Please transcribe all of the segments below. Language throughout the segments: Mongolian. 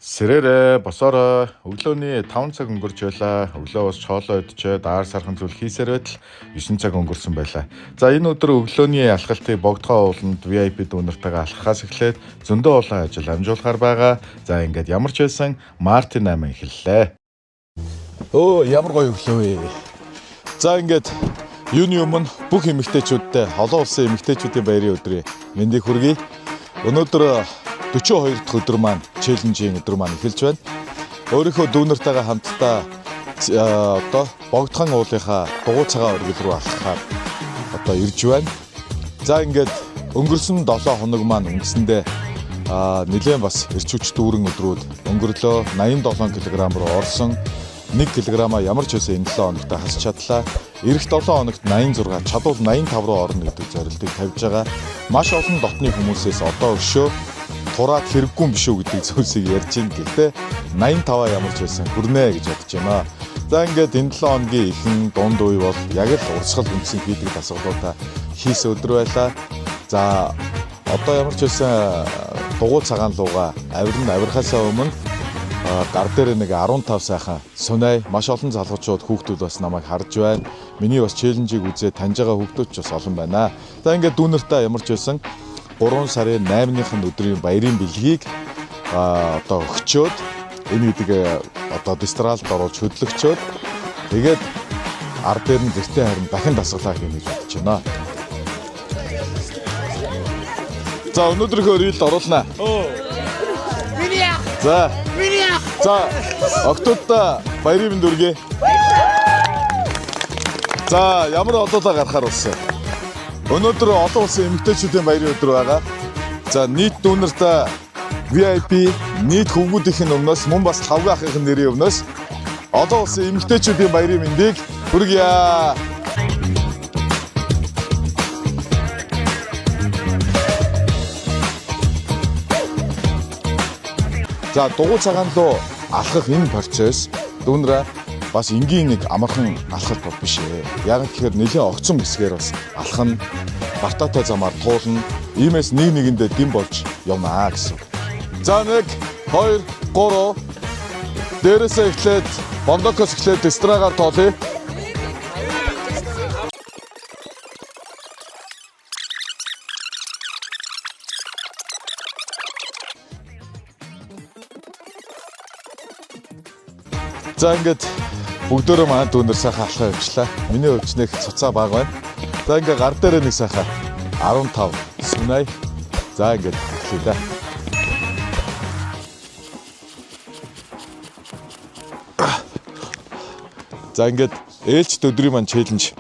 Сэрээрээ босоороо өглөөний 5 цаг өнгөрч байлаа. Өглөө бас чоолоо өдчөө даар сархан зүйл хийсээр байтал 9 цаг өнгөрсөн байлаа. За энэ өдөр өглөөний алхалтыг богдгоо ууланд VIP дүүнэртэйгээ алхахаас эхлээд зөндөө олон ажил амжуулахаар байгаа. За ингээд ямар ч байсан Мартин 8 эхэллээ. Ямар гоё өглөө вэ. За ингээд юуны өмнө бүх эмэгтэйчүүдтэй олон улсын эмэгтэйчүүдийн баярын өдрийн мэндийг хүргэе. Өнөөдөр 42 дахь өдөр маань челленжийн өдөр маань эхэлж байна. Өөрийнхөө дүүнэртэйгээ хамтдаа богдхан уулынхаа дугуй цагаан өргөл рүү алхахаар ирж байна. За ингээд өнгөрсөн 7 хоног маань өнгөсөндөө нэлээд бас эрчүүч дүүрэн өдрүүд өнгөрлөө. 87 кг руу орсон. 1 кг-а ямар ч үсэн энэ 7 хоногт хасч чадлаа. Ирэх 7 хоногт 86, чадвал 85 руу орно гэдэг зорилтыг тавьж байгаа. Маш олон дотны хүмүүсээс одоо өшөө тураад хэрэггүй юм биш үү гэдэг зүйлсийг ярьж байна. Гэхдээ 85 ямар ч байсан хүрнэ гэж бодож байна. За ингээд энэ 7 хоногийн ихэнх дунд үе бол яг л урсгал үндсэн хийдэг дасгалуудаа хийсэн өдөр байлаа. За одоо ямар ч байсан дугуй цагаан лууга авирахаасаа өмнө гар дээр нэг 15 сайхан сунай маш олон залгуучууд хүүхдүүд бас намайг харж байна. Миний бас челленжийг үзээд таньж байгаа хүүхдүүд ч бас олон байна. За ингээд дүүнэртээ ямар ч байсан 3 сарын 8-ны өдрийн баярын бэлгийг өгчөөд энэ үдэг дистралд оруулж хөдлөгчөөд тэгээд ар дээр нь гэртээ харин дахин дасгалаа хийнэ гэж бодож байна. За өнөөдрийнхөө рилд оруулнаа. За октодоо баярын мэнд хүргэе. За ямар олоолаа гарахаар болсон. Өнөөдөр олон улсын эмэгтэйчүүдийн баярын өдөр байгаа. За нийт дүүнэртэй VIP нийт хөвгүүдийн өмнөөс мөн бас тавга ахын нэрийн өмнөөс олон улсын эмэгтэйчүүдийн баярын мэндийг хүргье. За дугуй цагаан руу алхах энэ процесс дүүнрээ бас энгийн нэг амархан алхалт бол биш ээ. Яг тэгэхээр нэлээд огцом хэсгээр бас алхах нь бартаатай замаар туулна. Иймээс нэг нэгэндээ дэм болж явнаа гэсэн. За 1 2 3 дээрээсээ эхлээд бондокос эхлээд дистрагаар тоолъё. За ингээд бүгдөө маань дүүнэр сайхан алхаа явууллаа. Миний хувьд нэг цуцаа баг байна. За ингээд гар дээр нэг сайхан 15 сүнай. За ингээд эхлэе. За ингээд ээлжид өдрийн маань челленж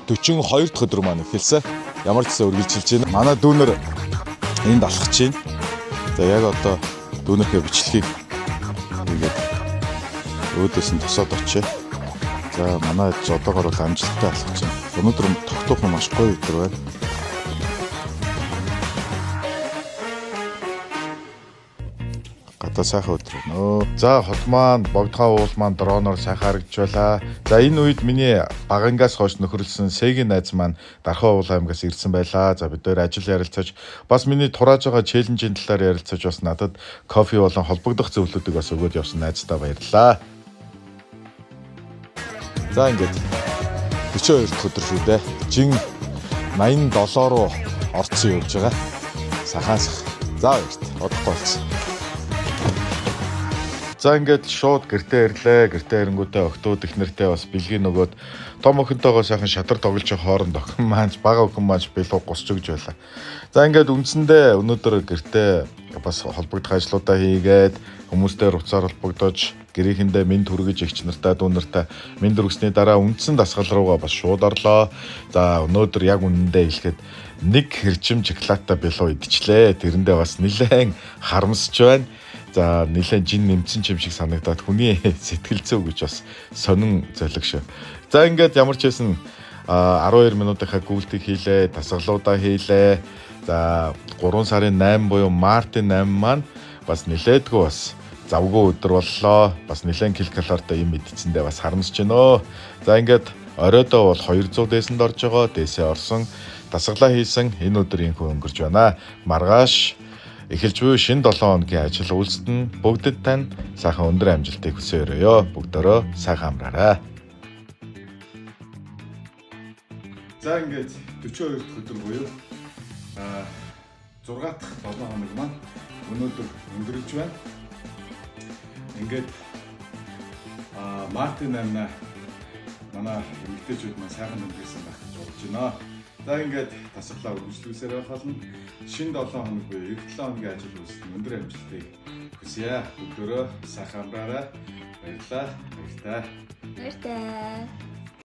42 дахь өдөр маань эхэлсэн. Ямар ч гэсэн үргэлжилж байна. Манай дүүнэр энд алхаж байна. За яг одоо дүүнэрхээ бичлэгийг ингээд өөдөөс нь тосоод очие. За манай одоогоор бол амжилттай алхаж байна. Өнөөдөр тогтоохон маш гоё өдөр байна. Гадаа сайхан өдөр байна. За хот маань богдгоо уул маань дроноор сайхан харагдж байлаа. За энэ үед миний багангаас хойш нөхөрлсөн Сэгийн найз маань Дархан уул аймгаас ирсэн байлаа. За бид нээр ажил ярилцаж бас миний турааж байгаа челленжийн талаар ярилцаж бас надад кофе болон холбогдох зөвлөдүүдийг бас өгөөд явсан найздаа баярлалаа. За ингээд 42 дахь өдөр шүү дээ. Жин 87 руу орцсон явж байгаа. Сахаасах. За баярт. Одохгүй болсон. За ингээд шууд гэртээ ирлээ. Гэртээ ирэнгүүтээ октод их нэртэй бас бэлгийн нөгөөд том охинтойгоо сайхан шатар тоглож хооронд охин маань бага охин маань бэлэг гусч өгж байлаа. За ингээд үндсэндээ өнөөдөр гэртээ бас холбогдох ажлуудаа хийгээд хүмүүстэй уцаар холбогдож гэрээхэндээ мэд хүргэж эгч нартай дүүнэртэй мэд хүргэсний дараа үндсэн дасгал руугаа бас шууд орлоо. За өнөөдөр яг үнэндээ хэлэхэд нэг хэрчим шоколадтай бэлэг идчихлээ. Тэрэндээ бас нэлээд харамсаж байна. За нэлээд жин нэмсэн юм шиг санагдаад хүний сэтгэл зүй гэж бас сонин золиг шүү. За ингээд ямар ч байсан 12 минутынхаа гүйлтийг хийлээ, дасгалуудаа хийлээ. За 3 сарын 8 буюу Мартин 8 маань бас нэлээдгүй бас завгүй өдөр боллоо. Бас нэлээд килокалортой юм идчихсэндээ бас харамсаж байна. За ингээд оройдоо бол 200 дээсэнд орж байгаа. Дээсээ орсон, дасгалаа хийсэн энэ өдөр инхүү өнгөрч байна. Маргааш эхэлж буй шинэ 7 хоногийн ажил үйлсэд бүгдэд тань сайхан өндөр амжилтыг хүсье өрөөё. Бүгдөө сайхан амраарай. За ингээд 42 дахь өдөр буюу 6 дахь 7 хоног маань өнөөдөр өнгөрөж байна. Ингээд Мартин амна манай эмэгтэйчүүд маань сайхан өнгөрсөн байх гэж бодож байна. За ингээд тасглаа үргэлжлүүлсээр байх болно. Шинэ 7 хоног буюу 7 хоногийн ажил үйлсэд өндөр амжилтыг хүсье. Бүгдөө сайхан амраарай. Баярлалаа. Баяртай.